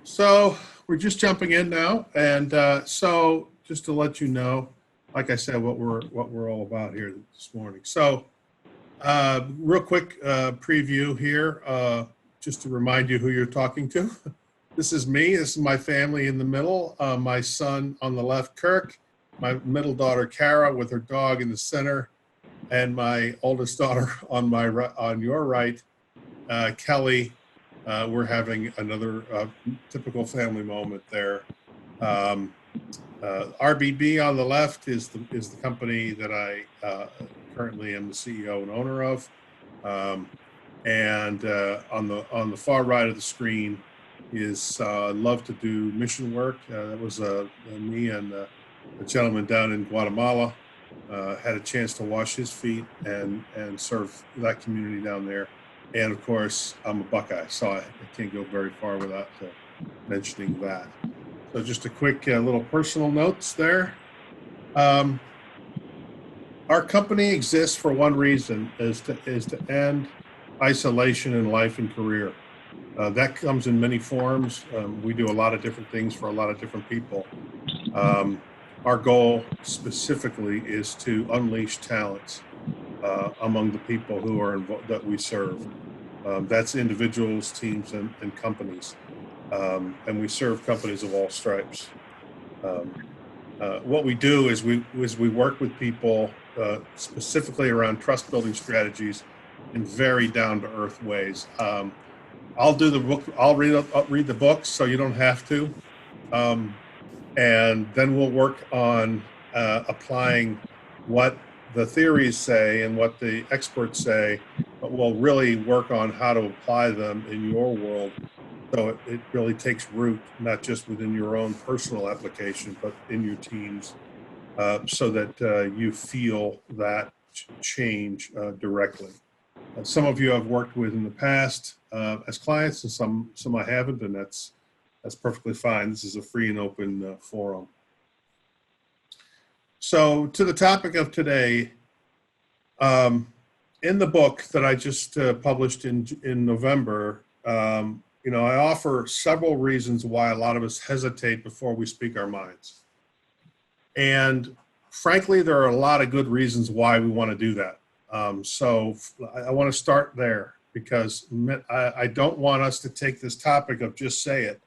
So we're just jumping in now, and so just to let you know, like I said, what we're all about here this morning. So, real quick preview here, just to remind you who you're talking to. This is me. This is my family in the middle. My son on the left, Kirk. My middle daughter, Kara, with her dog in the center, and my oldest daughter on on your right, Kelly. We're having another typical family moment there. Um, RBB on the left is the company that I currently am the CEO and owner of, and on the far right of the screen is Love to Do Mission Work. That was me and a gentleman down in Guatemala. Had a chance to wash his feet and serve that community down there. And of course, I'm a Buckeye, so I can't go very far without mentioning that. So just a quick little personal notes there. Our company exists for one reason, is to end isolation in life and career. That comes in many forms. We do a lot of different things for a lot of different people. Our goal specifically is to unleash talents among the people who are that we serve. That's individuals, teams, and companies. And we serve companies of all stripes. What we do is we work with people specifically around trust building strategies in very down to earth ways. I'll do the book. I'll read the books, so you don't have to. And then we'll work on applying what the theories say and what the experts say, but we'll really work on how to apply them in your world, so it really takes root, not just within your own personal application, but in your teams, so that you feel that change directly. Some of you I've worked with in the past as clients, and some I haven't, and that's perfectly fine. This is a free and open forum. So to the topic of today, in the book that I just published in November, I offer several reasons why a lot of us hesitate before we speak our minds. And frankly, there are a lot of good reasons why we want to do that. So I want to start there, because I don't want us to take this topic of just say it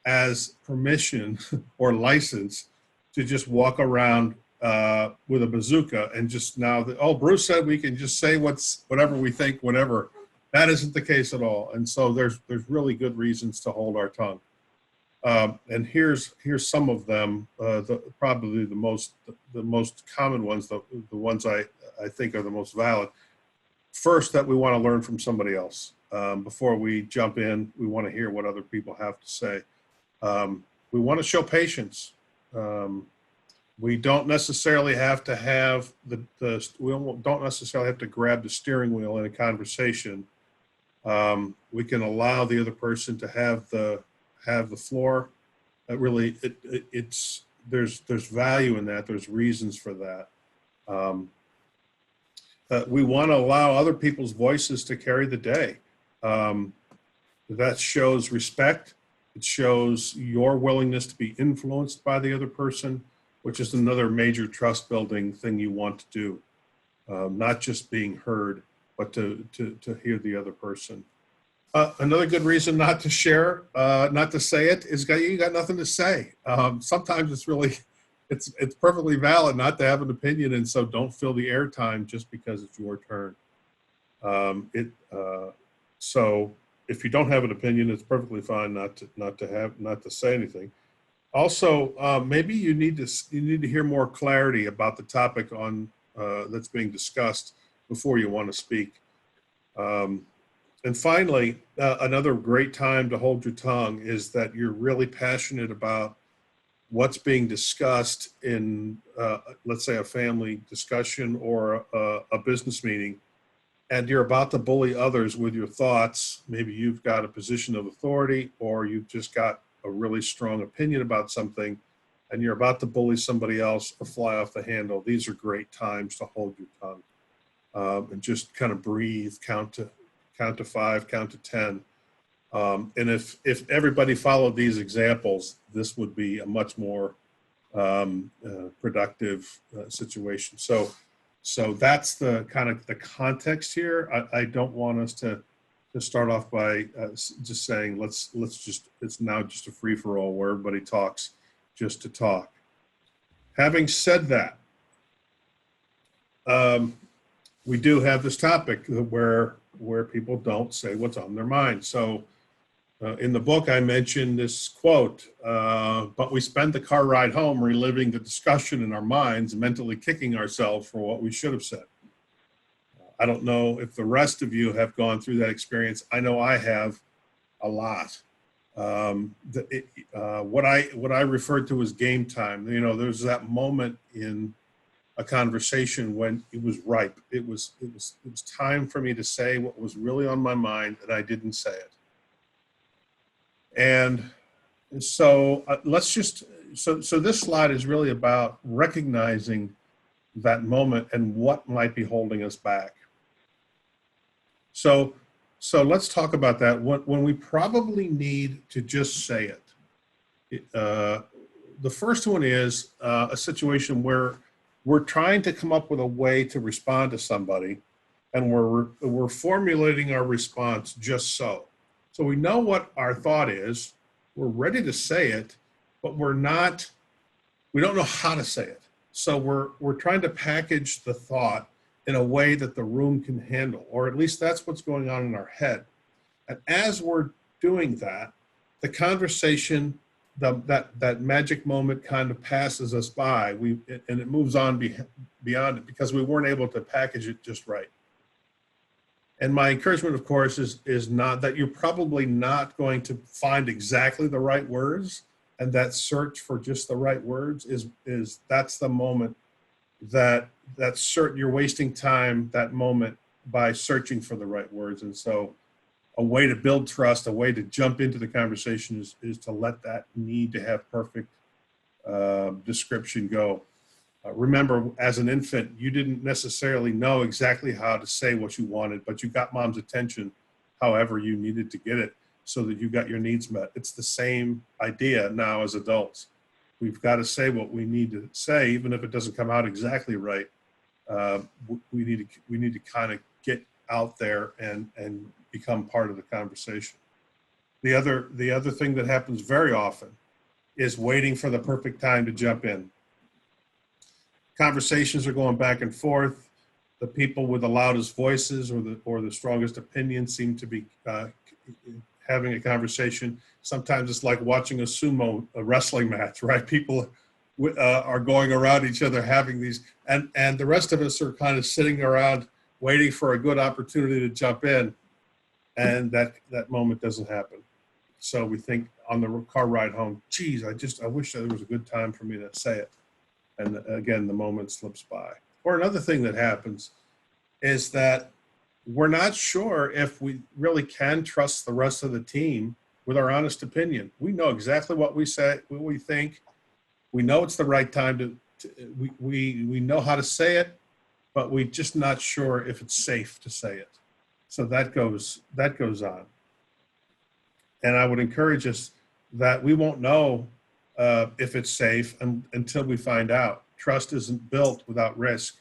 as permission or license to just walk around with a bazooka and just Bruce said we can just say whatever we think, whatever. That isn't the case at all. And so there's really good reasons to hold our tongue. And here's some of them, probably the most common ones, the ones I think are the most valid. First, that we want to learn from somebody else. Before we jump in, we want to hear what other people have to say. We want to show patience. We don't necessarily have to have we don't necessarily have to grab the steering wheel in a conversation. We can allow the other person to have the floor. Really, there's value in that. There's reasons for that. We want to allow other people's voices to carry the day. That shows respect. It shows your willingness to be influenced by the other person, which is another major trust building thing you want to do. Not just being heard, but to hear the other person. Another good reason not to share, not to say it, is you got nothing to say. Sometimes it's perfectly valid not to have an opinion, and so don't fill the airtime just because it's your turn. So if you don't have an opinion, it's perfectly fine not to say anything. Also, maybe you need to hear more clarity about the topic that's being discussed before you want to speak. And finally, another great time to hold your tongue is that you're really passionate about what's being discussed in, let's say, a family discussion or a business meeting, and you're about to bully others with your thoughts. Maybe you've got a position of authority, or you've just got a really strong opinion about something, and you're about to bully somebody else or fly off the handle. These are great times to hold your tongue and just kind of breathe, count to 5, count to 10, And if everybody followed these examples, this would be a much more productive situation. So that's the kind of the context here. I don't want us to start off by just saying let's just, it's now just a free for all where everybody talks just to talk. Having said that, we do have this topic where people don't say what's on their mind. So in the book, I mentioned this quote, but we spend the car ride home reliving the discussion in our minds, mentally kicking ourselves for what we should have said. I don't know if the rest of you have gone through that experience. I know I have a lot. What I referred to as game time. You know, there's that moment in a conversation when it was ripe. It was time for me to say what was really on my mind, and I didn't say it. And so so this slide is really about recognizing that moment and what might be holding us back. So let's talk about that. When we probably need to just say it. The first one is a situation where we're trying to come up with a way to respond to somebody, and we're formulating our response just so. So we know what our thought is, we're ready to say it, but we don't know how to say it. So we're trying to package the thought in a way that the room can handle, or at least that's what's going on in our head. And as we're doing that, the conversation, that magic moment kind of passes us by, and it moves on beyond it because we weren't able to package it just right. And my encouragement, of course, is not that you're probably not going to find exactly the right words, and that search for just the right words is that's the moment you're wasting time, that moment, by searching for the right words. And so a way to build trust, a way to jump into the conversation is to let that need to have perfect description go. Remember, as an infant, you didn't necessarily know exactly how to say what you wanted, but you got mom's attention however you needed to get it so that you got your needs met. It's the same idea now as adults. We've got to say what we need to say, even if it doesn't come out exactly right. We need to kind of get out there and become part of the conversation. The other thing that happens very often is waiting for the perfect time to jump in. Conversations are going back and forth. The people with the loudest voices or the strongest opinions seem to be having a conversation. Sometimes it's like watching a wrestling match, right? People are going around each other having these, and the rest of us are kind of sitting around waiting for a good opportunity to jump in, and that moment doesn't happen. So we think on the car ride home, geez, I wish there was a good time for me to say it. And again, the moment slips by. Or another thing that happens is that we're not sure if we really can trust the rest of the team with our honest opinion. We know exactly what we say, what we think. We know it's the right time we know how to say it, but we're just not sure if it's safe to say it. So that goes on. And I would encourage us that we won't know if it's safe until we find out. Trust isn't built without risk.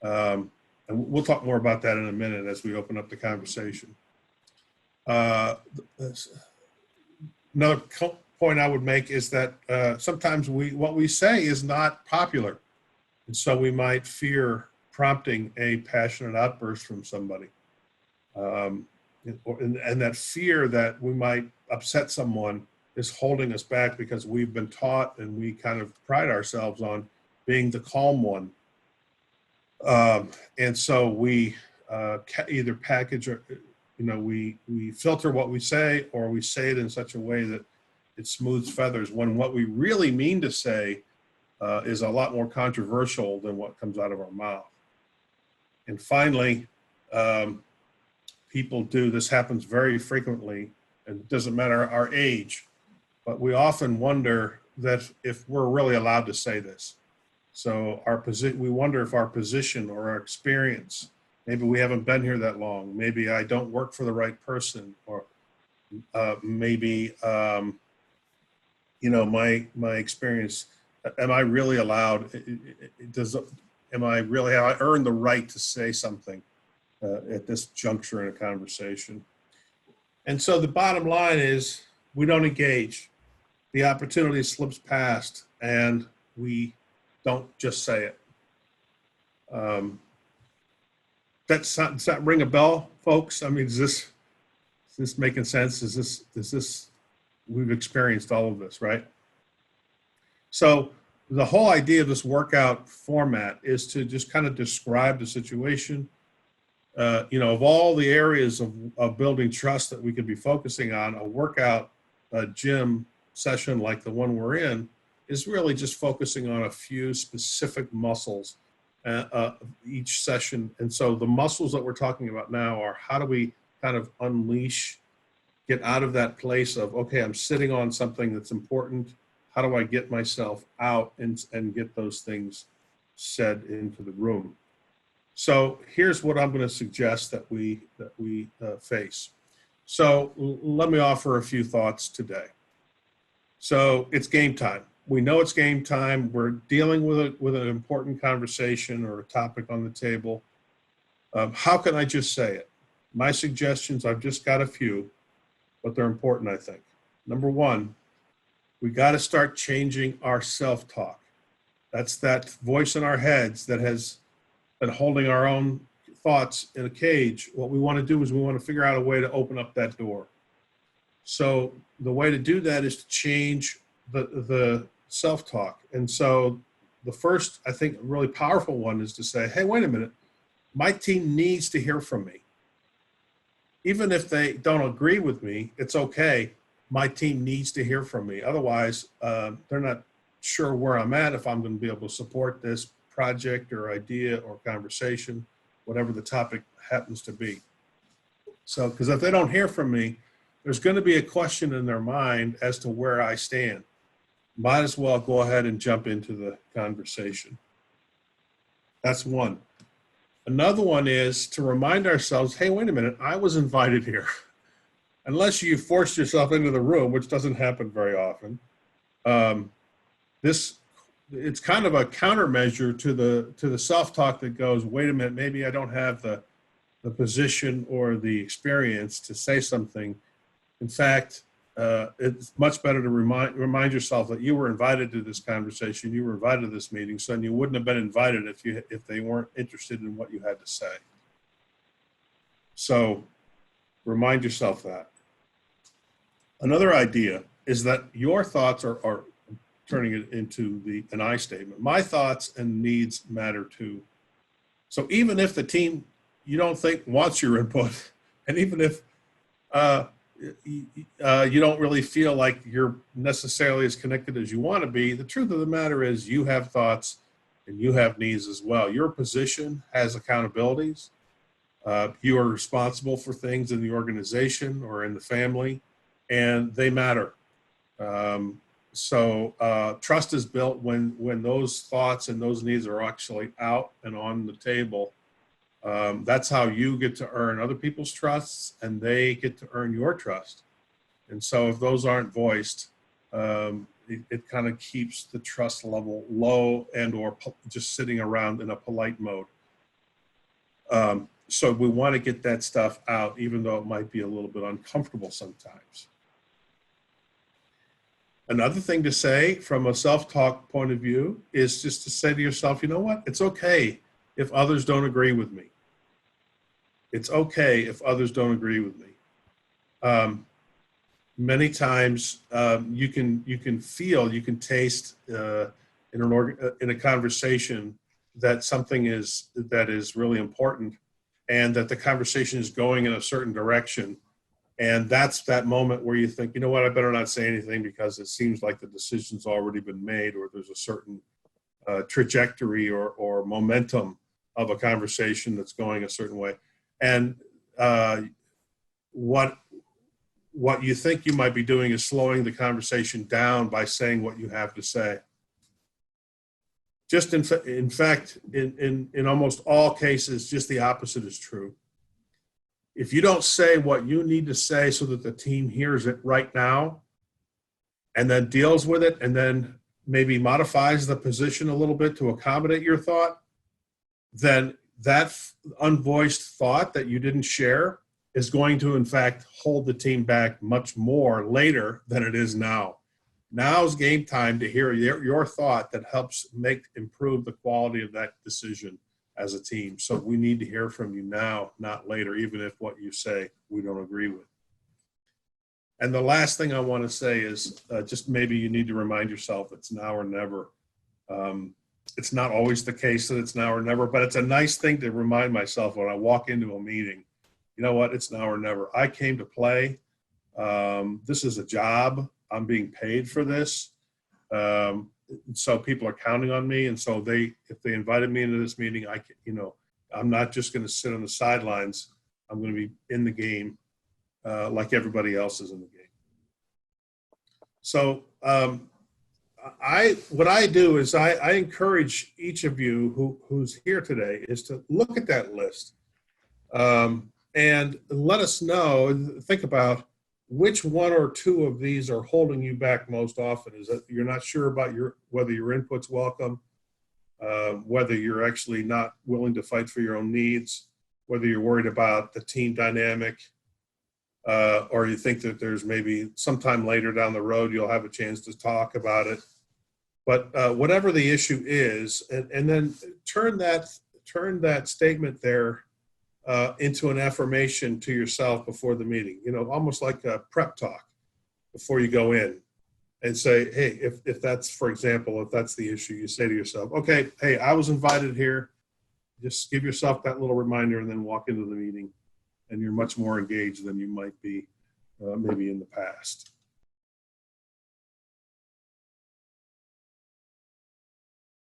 And we'll talk more about that in a minute as we open up the conversation. Another point I would make is that sometimes what we say is not popular. And so we might fear prompting a passionate outburst from somebody. And that fear that we might upset someone is holding us back because we've been taught and we kind of pride ourselves on being the calm one. And so we either package or, we filter what we say, or we say it in such a way that it smooths feathers when what we really mean to say is a lot more controversial than what comes out of our mouth. And finally, this happens very frequently, and it doesn't matter our age, but we often wonder that if we're really allowed to say this. So we wonder if our position or our experience, maybe we haven't been here that long, maybe I don't work for the right person, or maybe, my experience, am I really allowed, have I earned the right to say something at this juncture in a conversation? And so the bottom line is we don't engage. The opportunity slips past and we don't just say it. Does that ring a bell, folks? I mean, is this making sense? Is this, we've experienced all of this, right? So the whole idea of this workout format is to just kind of describe the situation. Of all the areas of building trust that we could be focusing on, a workout, a gym session like the one we're in is really just focusing on a few specific muscles each session. And so the muscles that we're talking about now are how do we kind of unleash, get out of that place of, okay, I'm sitting on something that's important. How do I get myself out and get those things said into the room? So here's what I'm going to suggest that we face. So let me offer a few thoughts today. So it's game time. We know it's game time. We're dealing with an important conversation or a topic on the table. How can I just say it? My suggestions, I've just got a few, but they're important, I think. Number one, we got to start changing our self-talk. That's that voice in our heads that has been holding our own thoughts in a cage. What we want to do is we want to figure out a way to open up that door. So the way to do that is to change the self-talk. And so the first, I think, really powerful one is to say, hey, wait a minute, my team needs to hear from me. Even if they don't agree with me, it's okay. My team needs to hear from me. Otherwise, they're not sure where I'm at, if I'm going to be able to support this project or idea or conversation, whatever the topic happens to be. So, because if they don't hear from me, there's going to be a question in their mind as to where I stand. Might as well go ahead and jump into the conversation. That's one. Another one is to remind ourselves, hey, wait a minute, I was invited here. Unless you forced yourself into the room, which doesn't happen very often, it's kind of a countermeasure to the self-talk that goes, wait a minute, maybe I don't have the position or the experience to say something. In fact, it's much better to remind yourself that you were invited to this conversation, you were invited to this meeting, so you wouldn't have been invited if they weren't interested in what you had to say. So remind yourself that. Another idea is that your thoughts are turning it into an I statement. My thoughts and needs matter too. So even if the team you don't think wants your input, and even if you don't really feel like you're necessarily as connected as you want to be, the truth of the matter is you have thoughts and you have needs as well. Your position has accountabilities. You are responsible for things in the organization or in the family, and they matter. So trust is built when those thoughts and those needs are actually out and on the table. That's how you get to earn other people's trusts, and they get to earn your trust. And so if those aren't voiced, it kind of keeps the trust level low and or just sitting around in a polite mode. So we want to get that stuff out, even though it might be a little bit uncomfortable sometimes. Another thing to say from a self-talk point of view is just to say to yourself, you know what? It's okay if others don't agree with me. It's okay if others don't agree with me. Many times you can feel, you can taste in a conversation that something is really important, and that the conversation is going in a certain direction. And that's that moment where you think, you know what, I better not say anything because it seems like the decision's already been made, or there's a certain trajectory or momentum of a conversation that's going a certain way. And what you think you might be doing is slowing the conversation down by saying what you have to say. Just in fact, in almost all cases, just the opposite is true. if you don't say what you need to say so that the team hears it right now and then deals with it and then maybe modifies the position a little bit to accommodate your thought, then that unvoiced thought that you didn't share is going to, in fact, hold the team back much more later than it is now. Now's game time to hear your thought that helps improve the quality of that decision as a team. So we need to hear from you now, not later, even if what you say we don't agree with. And the last thing I want to say is just maybe you need to remind yourself it's now or never. It's not always the case that it's now or never, but it's a nice thing to remind myself when I walk into a meeting. You know what? It's now or never. I came to play. This is a job. I'm being paid for this. So people are counting on me. And so if they invited me into this meeting, I'm not just going to sit on the sidelines. I'm going to be in the game like everybody else is in the game. So what I do is I encourage each of you who's here today is to look at that list and let us know, think about which one or two of these are holding you back most often. Is that you're not sure about whether your input's welcome, whether you're actually not willing to fight for your own needs, whether you're worried about the team dynamic, or you think that there's maybe sometime later down the road you'll have a chance to talk about it. But whatever the issue is, and then turn that statement there into an affirmation to yourself before the meeting, almost like a prep talk before you go in, and say, hey, if that's, for example, if that's the issue, you say to yourself, okay, hey, I was invited here. Just give yourself that little reminder and then walk into the meeting, and you're much more engaged than you might be maybe in the past.